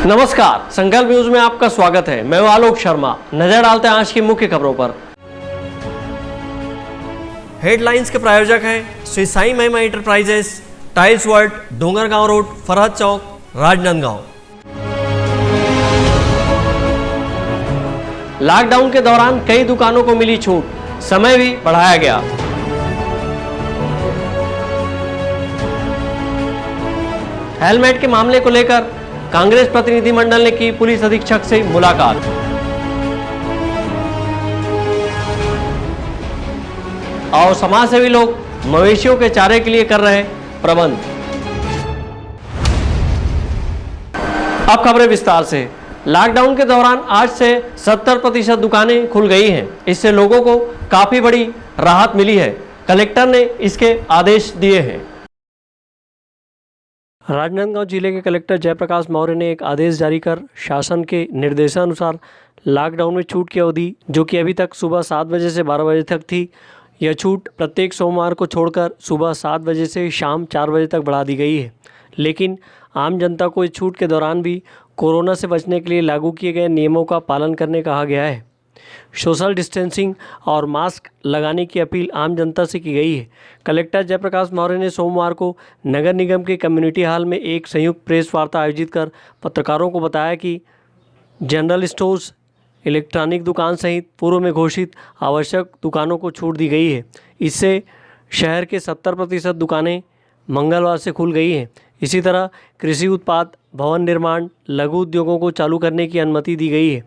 नमस्कार, संकल्प न्यूज में आपका स्वागत है। मैं हूं आलोक शर्मा। नजर डालते हैं आज की मुख्य खबरों पर। हेडलाइंस के प्रायोजक हैं Shri Sai Mahima enterprises, tiles world, Dongargaon road, Farhad Chowk, Rajnandgaon. Lockdown के दौरान कई दुकानों को मिली छूट, समय भी बढ़ाया गया। हेलमेट के मामले को लेकर कांग्रेस प्रतिनिधिमंडल ने की पुलिस अधीक्षक से मुलाकात। और समाजसेवी लोग मवेशियों के चारे के लिए कर रहे प्रबंध। अब खबरें विस्तार से। लॉकडाउन के दौरान आज से 70% दुकानें खुल गई हैं। इससे लोगों को काफी बड़ी राहत मिली है। कलेक्टर ने इसके आदेश दिए हैं। राजनांदगांव जिले के कलेक्टर जयप्रकाश मौर्य ने एक आदेश जारी कर शासन के निर्देशानुसार लॉकडाउन में छूट की अवधि, जो कि अभी तक सुबह 7 बजे से 12 बजे तक थी, यह छूट प्रत्येक सोमवार को छोड़कर सुबह 7 बजे से शाम 4 बजे तक बढ़ा दी गई है। लेकिन आम जनता को इस छूट के दौरान भी कोरोना से बचने के लिए लागू किए गए नियमों का पालन करने कहा गया है। सोशल डिस्टेंसिंग और मास्क लगाने की अपील आम जनता से की गई है। कलेक्टर जयप्रकाश मौर्य ने सोमवार को नगर निगम के कम्युनिटी हॉल में एक संयुक्त प्रेस वार्ता आयोजित कर पत्रकारों को बताया कि जनरल स्टोर्स, इलेक्ट्रॉनिक दुकान सहित पूर्व में घोषित आवश्यक दुकानों को छूट दी गई है। इससे शहर के 70% दुकानें मंगलवार से खुल गई हैं। इसी तरह कृषि उत्पाद, भवन निर्माण, लघु उद्योगों को चालू करने की अनुमति दी गई है।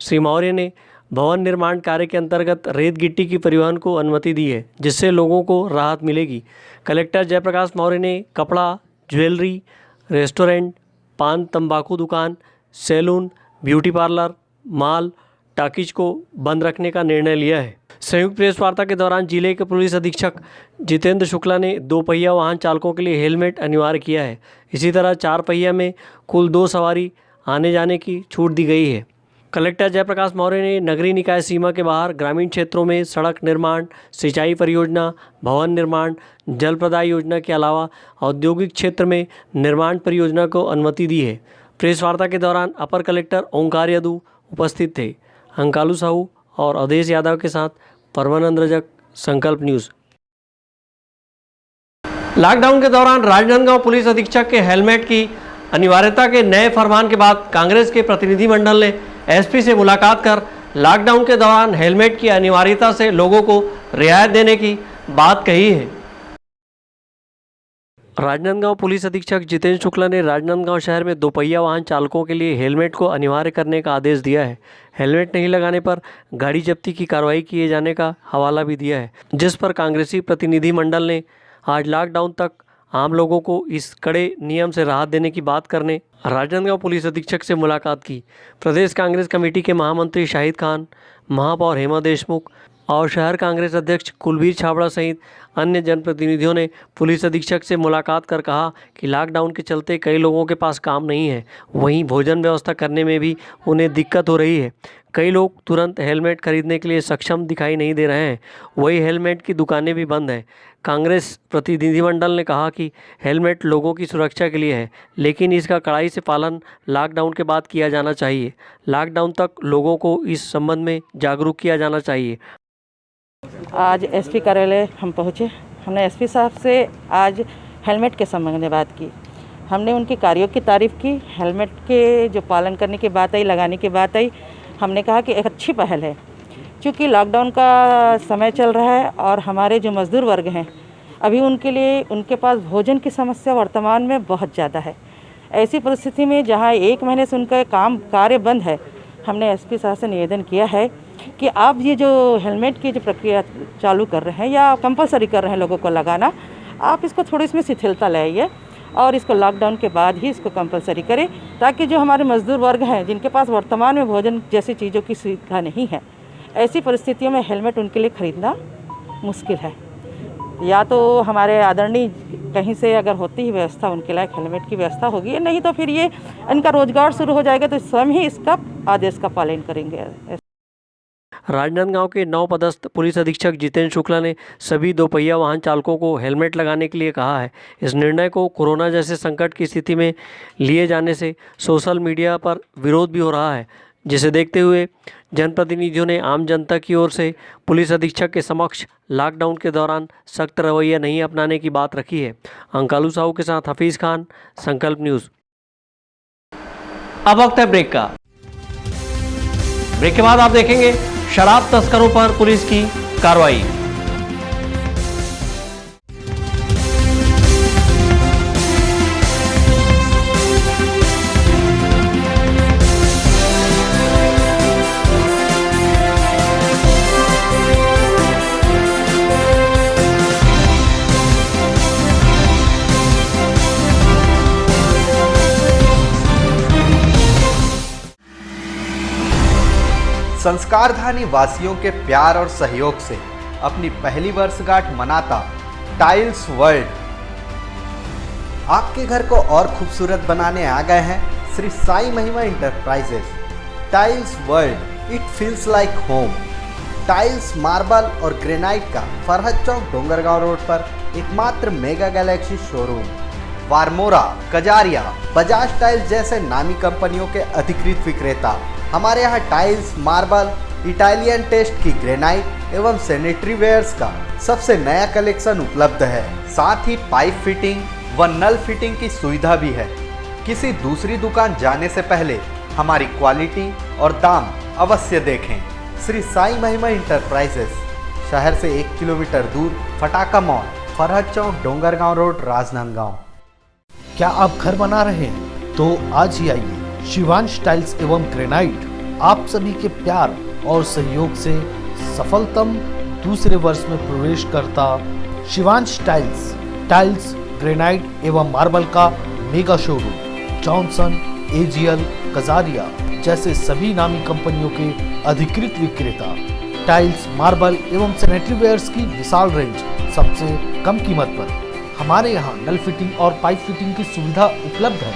श्री मौर्य ने भवन निर्माण कार्य के अंतर्गत रेत गिट्टी की परिवहन को अनुमति दी है, जिससे लोगों को राहत मिलेगी। कलेक्टर जयप्रकाश मौर्य ने कपड़ा, ज्वेलरी, रेस्टोरेंट, पान तंबाकू दुकान, salon, beauty parlour, mall, talkies को बंद रखने का निर्णय लिया है। संयुक्त प्रेस वार्ता के दौरान जिले के पुलिस अधीक्षक जितेंद्र शुक्ला ने 2 पहिया वाहन चालकों के लिए हेलमेट अनिवार्य किया है। इसी तरह 4 पहिया में कुल 2 सवारी आने जाने की छूट दी गई है। कलेक्टर जयप्रकाश मौर्य ने नगरीय निकाय सीमा के बाहर ग्रामीण क्षेत्रों में सड़क निर्माण, सिंचाई परियोजना, भवन निर्माण, जल प्रदाय योजना के अलावा औद्योगिक क्षेत्र में निर्माण परियोजना को अनुमति दी है। प्रेस वार्ता के दौरान अपर कलेक्टर ओंकार यादव उपस्थित थे। अंकालू साहू और अवधेश यादव के साथ परमानंद रजक, संकल्प न्यूज। लॉकडाउन के दौरान राजनांदगांव पुलिस अधीक्षक के हेलमेट की अनिवार्यता के नए फरमान के बाद कांग्रेस के प्रतिनिधिमंडल ने एसपी से मुलाकात कर लॉकडाउन के दौरान हेलमेट की अनिवार्यता से लोगों को रियायत देने की बात कही है। राजनांदगांव पुलिस अधीक्षक जितेंद्र शुक्ला ने राजनांदगांव शहर में 2 पहिया वाहन चालकों के लिए हेलमेट को अनिवार्य करने का आदेश दिया है। हेलमेट नहीं लगाने पर गाड़ी जब्ती की कार्रवाई किए जाने का हवाला भी दिया है, जिस पर कांग्रेसी प्रतिनिधिमंडल ने आज लॉकडाउन तक आम लोगों को इस कड़े नियम से राहत देने की बात करने राजनांदगांव पुलिस अधीक्षक से मुलाकात की। प्रदेश कांग्रेस कमेटी के महामंत्री शाहिद खान, महापौर हेमा देशमुख और शहर कांग्रेस अध्यक्ष कुलबीर छाबड़ा सहित अन्य जनप्रतिनिधियों ने पुलिस अधीक्षक से मुलाकात कर कहा कि लॉकडाउन के चलते कई लोगों के पास काम नहीं है, वहीं भोजन व्यवस्था करने में भी उन्हें दिक्कत हो रही है। कई लोग तुरंत हेलमेट खरीदने के लिए सक्षम दिखाई नहीं दे रहे हैं, वही हेलमेट की दुकानें भी बंद हैं। कांग्रेस प्रतिनिधिमंडल ने कहा कि हेलमेट लोगों की सुरक्षा के लिए है, लेकिन इसका कड़ाई से पालन लॉकडाउन के बाद किया जाना चाहिए। लॉकडाउन तक लोगों को इस संबंध में जागरूक किया जाना चाहिए। आज एसपी कार्यालय हम पहुँचे। हमने एसपी साहब से आज हेलमेट के संबंध में बात की। हमने उनके कार्यों की तारीफ़ की। हेलमेट के जो पालन करने की बात आई, लगाने की बात आई, हमने कहा कि एक अच्छी पहल है। क्योंकि लॉकडाउन का समय चल रहा है और हमारे जो मज़दूर वर्ग हैं, अभी उनके लिए उनके पास भोजन की समस्या वर्तमान में बहुत ज़्यादा है। ऐसी परिस्थिति में जहाँ 1 महीने से उनका कार्य बंद है, हमने एसपी साहब से निवेदन किया है कि आप ये जो हेलमेट की जो प्रक्रिया चालू कर रहे हैं या कंपलसरी कर रहे हैं लोगों को लगाना, आप इसको थोड़ी इसमें शिथिलता लाइए और इसको लॉकडाउन के बाद ही इसको कंपलसरी करें, ताकि जो हमारे मजदूर वर्ग हैं जिनके पास वर्तमान में भोजन जैसी चीज़ों की सुविधा नहीं है, ऐसी परिस्थितियों में हेलमेट उनके लिए ख़रीदना मुश्किल है। या तो हमारे आदरणीय कहीं से अगर होती ही व्यवस्था उनके लायक हेलमेट की व्यवस्था होगी, नहीं तो फिर ये इनका रोजगार शुरू हो जाएगा, तो स्वयं ही इसका आदेश का पालन करेंगे। राजनांदगांव के नवपदस्थ पुलिस अधीक्षक जितेंद्र शुक्ला ने सभी दोपहिया वाहन चालकों को हेलमेट लगाने के लिए कहा है। इस निर्णय को कोरोना जैसे संकट की स्थिति में लिए जाने से सोशल मीडिया पर विरोध भी हो रहा है, जिसे देखते हुए जनप्रतिनिधियों ने आम जनता की ओर से पुलिस अधीक्षक के समक्ष लॉकडाउन के दौरान सख्त रवैया नहीं अपनाने की बात रखी है। अंकालू साहू के साथ हफीज़ खान, संकल्प न्यूज़। अब वक्त है ब्रेक का। ब्रेक के बाद आप देखेंगे शराब तस्करों पर पुलिस की कार्रवाई। संस्कारधानी वासियों के प्यार और सहयोग से अपनी पहली वर्षगांठ मनाता टाइल्स वर्ल्ड आपके घर को और खूबसूरत बनाने आ गए हैं Shri Sai Mahima enterprises. Tiles world, it feels like home. Tiles, marble और ग्रेनाइट का फरहद चौक डोंगरगांव रोड पर एकमात्र mega galaxy showroom. Varmora, Kajaria, Bajaj tiles जैसे नामी कंपनियों के अधिकृत विक्रेता। हमारे यहाँ टाइल्स, मार्बल, इटालियन टेस्ट की ग्रेनाइट एवं सैनिटरी वेयर्स का सबसे नया कलेक्शन उपलब्ध है। साथ ही पाइप फिटिंग व नल फिटिंग की सुविधा भी है। किसी दूसरी दुकान जाने से पहले हमारी क्वालिटी और दाम अवश्य देखें। श्री साई महिमा इंटरप्राइजेस, शहर से 1 किलोमीटर दूर, फटाका मॉल, फरहद चौक, डोंगरगांव रोड, राजनांदगांव। क्या आप घर बना रहे हैं तो आज ही आइए। शिवांश टाइल्स एवं ग्रेनाइट आप सभी के प्यार और सहयोग से सफलतम दूसरे वर्ष में प्रवेश करता शिवांश टाइल्स, ग्रेनाइट एवं मार्बल का mega showroom Johnson, AGL, Kajaria जैसे सभी नामी कंपनियों के अधिकृत विक्रेता। टाइल्स, मार्बल एवं सैनिटरी वेयर्स की विशाल रेंज सबसे कम कीमत पर। हमारे यहाँ नल फिटिंग और पाइप फिटिंग की सुविधा उपलब्ध है।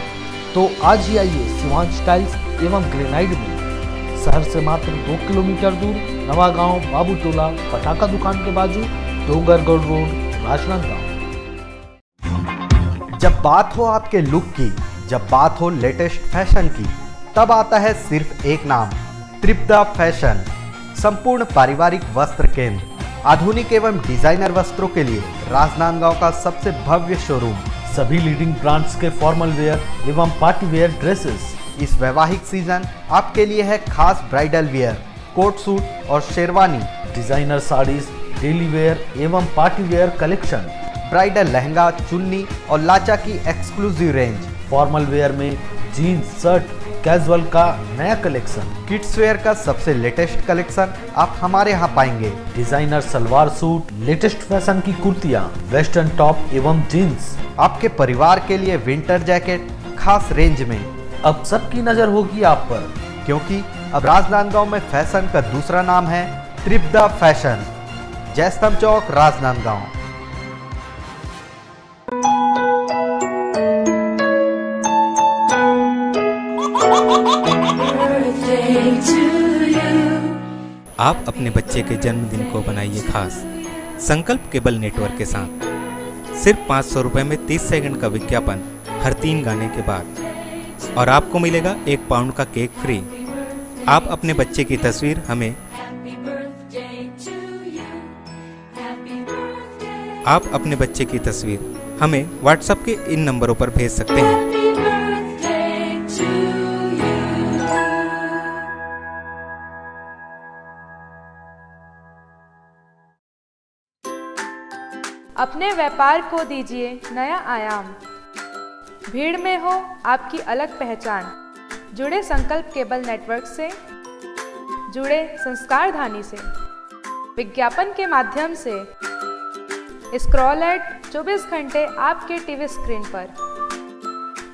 तो आज ही आइए शिवांश टाइल्स एवं ग्रेनाइट में। शहर से मात्र 2 किलोमीटर दूर, नवागांव, बाबूटोला, पटाखा दुकान के बाजू, डोंगरगढ़ रोड, राजनांदगांव। जब बात हो आपके लुक की, जब बात हो लेटेस्ट फैशन की, तब आता है सिर्फ एक नाम, त्रिपदा फैशन। संपूर्ण पारिवारिक वस्त्र केंद्र, आधुनिक एवं डिजाइनर वस्त्रों के लिए राजनांदगांव का सबसे भव्य शोरूम। सभी लीडिंग ब्रांड्स के फॉर्मल वेयर एवं पार्टी वेयर ड्रेसेस। इस वैवाहिक सीजन आपके लिए है खास ब्राइडल वियर, कोट सूट और sherwani, designer saris, daily wear एवं party wear collection, bridal lehenga, chunni और लाचा की एक्सक्लूसिव रेंज। फॉर्मल वेयर में जीन्स, शर्ट, कैजुअल का नया कलेक्शन। किड्स वेयर का सबसे लेटेस्ट कलेक्शन आप हमारे यहाँ पाएंगे। Designer salwar suit, latest fashion की कुर्तियाँ, वेस्टर्न टॉप एवं जीन्स। आपके परिवार के लिए विंटर जैकेट खास रेंज में। अब सबकी नजर होगी आप पर, क्योंकि अब राजनांदगांव में फैशन का दूसरा नाम है त्रिपदा फैशन। जयस्तंभ चौक, राजनांदगांव। आप अपने बच्चे के जन्मदिन को बनाइए खास संकल्प केबल नेटवर्क के साथ। सिर्फ 500 रुपये में 30 सेकंड का विज्ञापन हर 3 गाने के बाद, और आपको मिलेगा 1 पाउंड का केक फ्री। आप अपने बच्चे की तस्वीर हमें व्हाट्सएप के इन नंबरों पर भेज सकते हैं। अपने व्यापार को दीजिए नया आयाम। भीड़ में हो आपकी अलग पहचान। जुड़े संकल्प केबल नेटवर्क से, जुड़े संस्कारधानी से। विज्ञापन के माध्यम से स्क्रॉल एड 24 घंटे आपके टीवी स्क्रीन पर।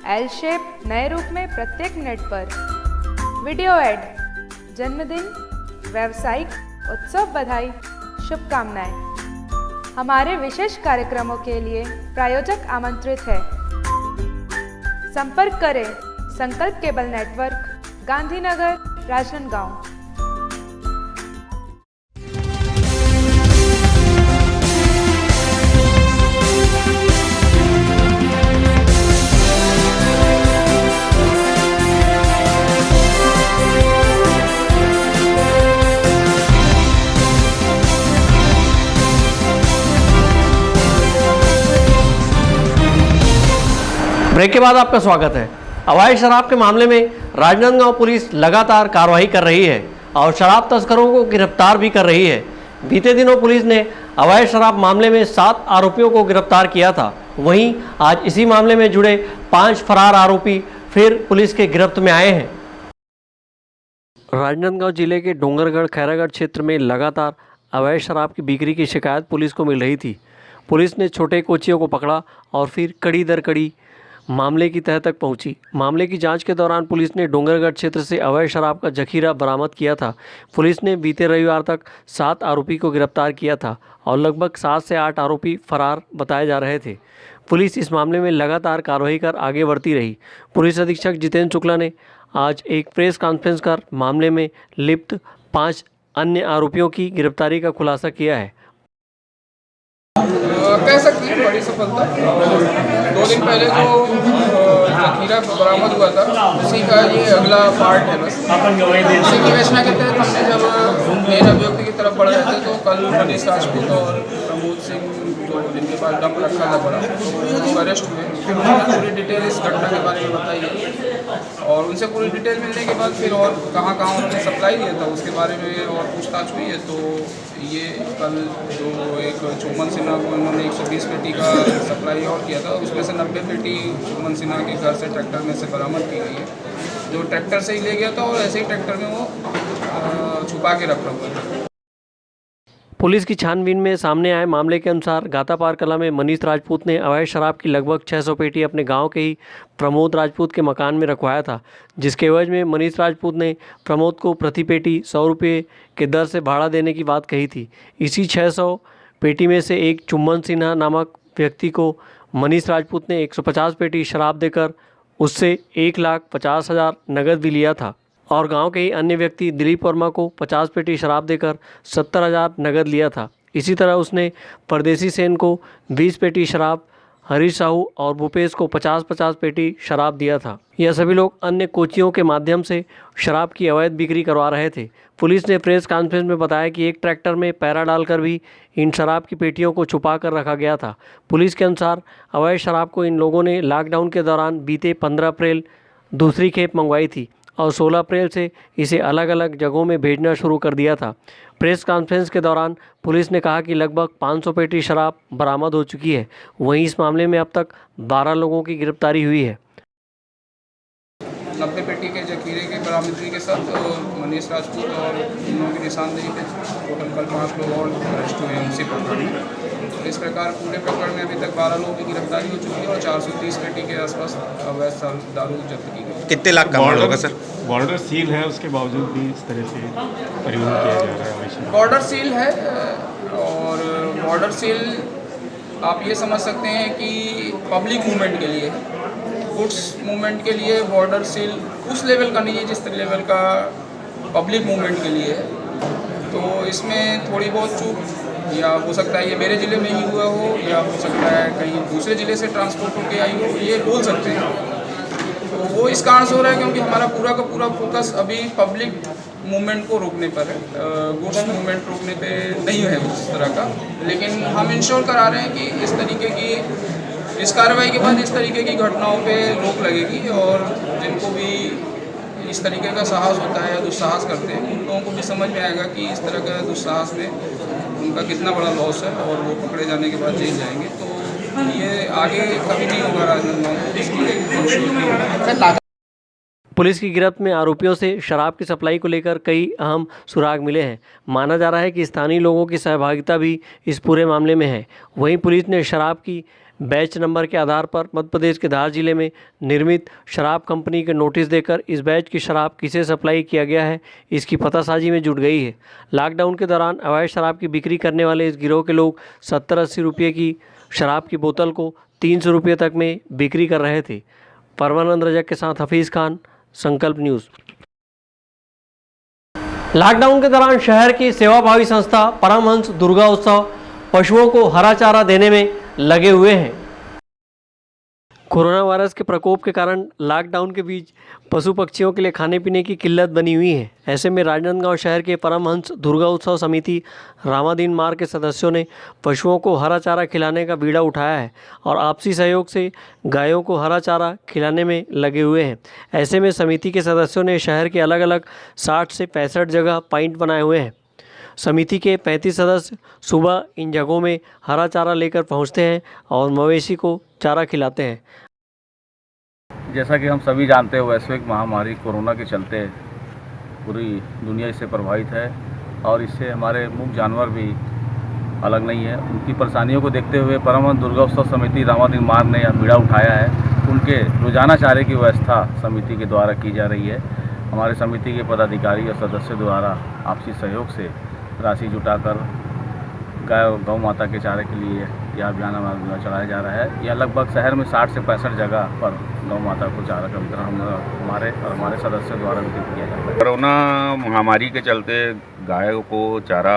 एल शेप नए रूप में प्रत्येक मिनट पर। वीडियो एड, जन्मदिन, व्यावसायिक उत्सव बधाई, शुभकामनाएं। हमारे विशेष कार्यक्रमों के लिए प्रायोजक आमंत्रित है। संपर्क करें Sankalp cable network, Gandhinagar, Rajnandgaon. Break के बाद आपका स्वागत है। अवैध शराब के मामले में राजनांदगांव पुलिस लगातार कार्रवाई कर रही है और शराब तस्करों को गिरफ्तार भी कर रही है। बीते दिनों पुलिस ने अवैध शराब मामले में 7 आरोपियों को गिरफ्तार किया था। वहीं आज इसी मामले में जुड़े 5 फरार आरोपी फिर पुलिस के गिरफ्त में आए हैं। राजनांदगांव जिले के डोंगरगढ़ खैरागढ़ क्षेत्र में लगातार अवैध शराब की बिक्री की शिकायत पुलिस को मिल रही थी। पुलिस ने छोटे कोचियों को पकड़ा और फिर कड़ी दर कड़ी मामले की तह तक पहुंची। मामले की जांच के दौरान पुलिस ने डोंगरगढ़ क्षेत्र से अवैध शराब का जखीरा बरामद किया था। पुलिस ने बीते रविवार तक 7 आरोपी को गिरफ्तार किया था और लगभग 7 से 8 आरोपी फरार बताए जा रहे थे। पुलिस इस मामले में लगातार कार्रवाई कर आगे बढ़ती रही। पुलिस अधीक्षक जितेंद्र शुक्ला ने आज एक प्रेस कॉन्फ्रेंस कर मामले में लिप्त 5 अन्य आरोपियों की गिरफ्तारी का खुलासा किया है। कह सकते हैं बड़ी सफलता। 2 दिन पहले जो जखीरा बरामद हुआ था उसी का ये अगला पार्ट है। बस इसी की योजना के तहत हमने जब मेन अभियुक्त की तरफ बढ़ रहे थे तो कल मनीष राजपूत और प्रमोद सिंह जो जिनके पास डंप रखा था बड़ा तो अरेस्ट हुए। फिर उन्होंने पूरी डिटेल इस घटना के बारे में बताई और उनसे पूरी डिटेल मिलने के बाद फिर और कहाँ उन्होंने सप्लाई दिया था उसके बारे में और पूछताछ हुई है। तो ये कल जो एक चुमन सिन्हा को इन्होंने 120 पेटी का सप्लाई और किया था उसमें से 90 पेटी चुमन सिन्हा के घर से ट्रैक्टर में से बरामद की गई है। जो ट्रैक्टर से ही ले गया था और ऐसे ही ट्रैक्टर में वो छुपा के रखा हुआ था। पुलिस की छानबीन में सामने आए मामले के अनुसार गातापार कला में मनीष राजपूत ने अवैध शराब की लगभग 600 पेटी अपने गांव के ही प्रमोद राजपूत के मकान में रखवाया था, जिसके एवज में मनीष राजपूत ने प्रमोद को प्रति पेटी 100 रुपये के दर से भाड़ा देने की बात कही थी। इसी 600 पेटी में से एक चुम्बन सिन्हा नामक व्यक्ति को मनीष राजपूत ने 150 पेटी शराब देकर उससे 1,50,000 नकद भी लिया था और गांव के ही अन्य व्यक्ति दिलीप वर्मा को 50 पेटी शराब देकर 70,000 नकद लिया था। इसी तरह उसने परदेसी सेन को 20 पेटी शराब, हरीश साहू और भूपेश को 50-50 पेटी शराब दिया था। यह सभी लोग अन्य कोचियों के माध्यम से शराब की अवैध बिक्री करवा रहे थे। पुलिस ने प्रेस कॉन्फ्रेंस में बताया कि एक ट्रैक्टर में पैरा डालकर भी इन शराब की पेटियों को छुपा कर रखा गया था। पुलिस के अनुसार अवैध शराब को इन लोगों ने लॉकडाउन के दौरान बीते 15 अप्रैल दूसरी खेप मंगवाई थी और 16 अप्रैल से इसे अलग अलग जगहों में भेजना शुरू कर दिया था। प्रेस कॉन्फ्रेंस के दौरान पुलिस ने कहा कि लगभग 500 पेटी शराब बरामद हो चुकी है। वहीं इस मामले में अब तक 12 लोगों की गिरफ्तारी हुई है। 90 पेटी के जखीरे के बरामदगी के साथ मनीष राजपूत और उन्होंने की निशानदेही पे टोटल कल 5 लोग और अरेस्ट हुए हैं उसी प्रकरण में। इस प्रकार पूरे प्रकरण में अभी तक 12 लोगों की गिरफ्तारी हो चुकी है और 430 पेटी के आसपास अवैध दारू जब्त की गई। कितने लाख का माल होगा सर? बॉर्डर सील है, उसके बावजूद भी इस तरह से परिवहन किया जा रहा है। बॉर्डर सील है और बॉर्डर सील आप ये समझ सकते हैं कि पब्लिक मूवमेंट के लिए, गुड्स मूवमेंट के लिए बॉर्डर सील उस लेवल का नहीं है जिस लेवल का पब्लिक मूवमेंट के लिए है। तो इसमें थोड़ी बहुत चूक या हो सकता है ये मेरे ज़िले में ही हुआ हो या हो सकता है कहीं दूसरे ज़िले से ट्रांसपोर्ट होकर आई हो, ये बोल सकते हैं। तो वो इस कारण से हो रहा है क्योंकि हमारा पूरा का पूरा फोकस अभी पब्लिक मूवमेंट को रोकने पर है, गुड्स मूवमेंट रोकने पे नहीं है उस तरह का। लेकिन हम इंश्योर करा रहे हैं कि इस तरीके की इस कार्रवाई के बाद इस तरीके की घटनाओं पे रोक लगेगी और जिनको भी इस तरीके का साहस होता है या दुस्साहस करते हैं उन लोगों को भी समझ में आएगा कि इस तरह का दुस्साहस में उनका कितना बड़ा लॉस है और वो पकड़े जाने के बाद जेल जाएंगे। तो ये आगे कभी नहीं होगा राजनांदगांव। पुलिस की गिरफ्त में आरोपियों से शराब की सप्लाई को लेकर कई अहम सुराग मिले हैं। माना जा रहा है कि स्थानीय लोगों की सहभागिता भी इस पूरे मामले में है। वहीं पुलिस ने शराब की बैच नंबर के आधार पर मध्य प्रदेश के धार जिले में निर्मित शराब कंपनी के नोटिस देकर इस बैच की शराब किसे सप्लाई किया गया है इसकी पतासाजी में जुट गई है। लॉकडाउन के दौरान अवैध शराब की बिक्री करने वाले इस गिरोह के लोग 70-80 रुपये की शराब की बोतल को 300 रुपये तक में बिक्री कर रहे थे। परमानंद रजक के साथ हफीज़ खान, संकल्प न्यूज़। लॉकडाउन के दौरान शहर की सेवाभावी संस्था परमहंस दुर्गा उत्सव पशुओं को हरा चारा देने में लगे हुए हैं। कोरोना वायरस के प्रकोप के कारण लॉकडाउन के बीच पशु पक्षियों के लिए खाने पीने की किल्लत बनी हुई है। ऐसे में राजनांदगांव शहर के परमहंस दुर्गा उत्सव समिति रामादीन मार्ग के सदस्यों ने पशुओं को हरा चारा खिलाने का बीड़ा उठाया है और आपसी सहयोग से गायों को हरा चारा खिलाने में लगे हुए हैं। ऐसे में समिति के सदस्यों ने शहर के अलग अलग 60 से 65 जगह पॉइंट बनाए हुए हैं। समिति के 35 सदस्य सुबह इन जगहों में हरा चारा लेकर पहुंचते हैं और मवेशी को चारा खिलाते हैं। जैसा कि हम सभी जानते हैं, वैश्विक महामारी कोरोना के चलते पूरी दुनिया इससे प्रभावित है और इससे हमारे मूक जानवर भी अलग नहीं है। उनकी परेशानियों को देखते हुए परमहंस दुर्गा उत्सव समिति रामादीन मार्ग ने यह बीड़ा उठाया है। उनके रोजाना चारे की व्यवस्था समिति के द्वारा की जा रही है। हमारे समिति के पदाधिकारी और सदस्यों द्वारा आपसी सहयोग से राशि जुटाकर गौ माता के चारे के लिए यह अभियान हमारा चलाया जा रहा है। यह लगभग शहर में 60 से 65 जगह पर गौ माता को चारा का वितरण हमारे सदस्यों द्वारा वितरित किया जाता है। कोरोना महामारी के चलते गायों को चारा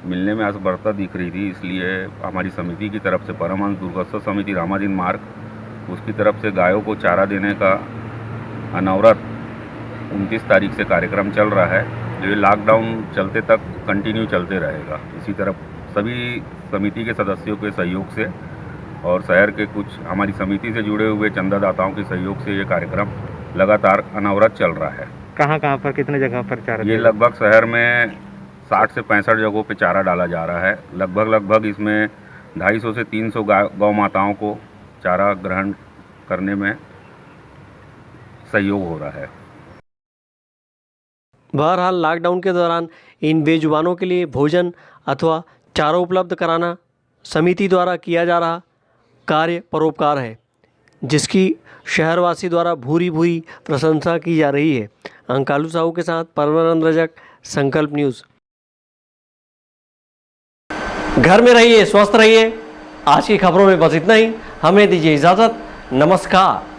मिलने में असमर्थता दिख रही थी, इसलिए हमारी समिति की तरफ से परमहंस दुर्गोत्सव समिति रामादीन मार्ग उसकी तरफ से गायों को चारा देने का अनवरत 29 तारीख से कार्यक्रम चल रहा है, जो ये लॉकडाउन चलते तक कंटिन्यू चलते रहेगा। इसी तरह सभी समिति के सदस्यों के सहयोग से और शहर के कुछ हमारी समिति से जुड़े हुए चंदादाताओं के सहयोग से ये कार्यक्रम लगातार अनवरत चल रहा है। कहाँ पर कितने जगह पर चारा? ये लगभग शहर में 60 से 65 जगहों पे चारा डाला जा रहा है। लगभग इसमें 250 से 300 गौ माताओं को चारा ग्रहण करने में सहयोग हो रहा है। बहरहाल लॉकडाउन के दौरान इन बेजुबानों के लिए भोजन अथवा चारा उपलब्ध कराना समिति द्वारा किया जा रहा कार्य परोपकार है, जिसकी शहरवासी द्वारा भूरी भूरी प्रशंसा की जा रही है। अंकालू साहू के साथ परमानंद रजक, संकल्प न्यूज़। घर में रहिए, स्वस्थ रहिए। आज की खबरों में बस इतना ही। हमें दीजिए इजाज़त। नमस्कार।